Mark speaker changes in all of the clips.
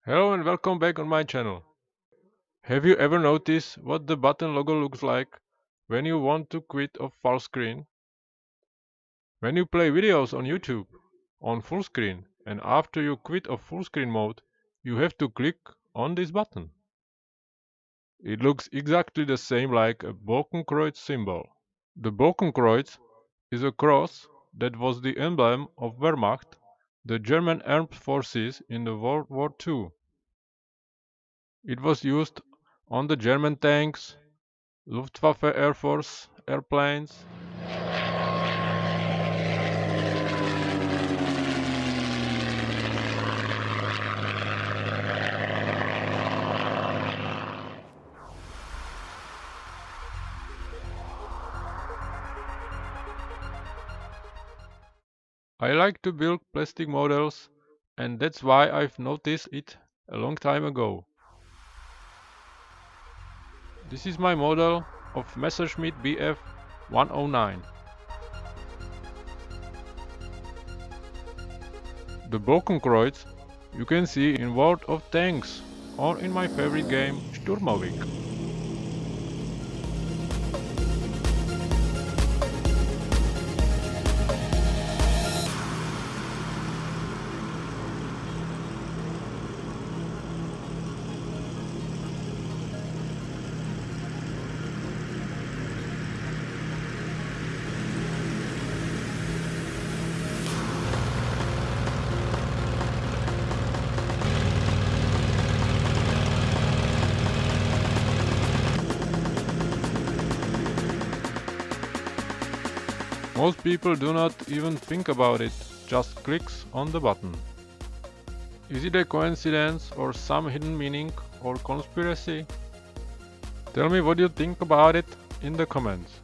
Speaker 1: Hello and welcome back on my channel. Have you ever noticed what the button logo looks like when you want to quit off full screen? When you play videos on YouTube on full screen and after you quit off full screen mode, you have to click on this button. It looks exactly the same like a Balkenkreuz symbol. The Balkenkreuz is a cross that was the emblem of Wehrmacht, the German armed forces in the World War II. It was used on the German tanks, Luftwaffe Air Force airplanes. I like to build plastic models, and that's why I've noticed it a long time ago. This is my model of Messerschmitt Bf 109. The Balkenkreuz you can see in World of Tanks or in my favorite game Sturmovik. Most people do not even think about it, just clicks on the button. Is it a coincidence or some hidden meaning or conspiracy? Tell me what you think about it in the comments.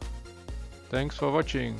Speaker 1: Thanks for watching.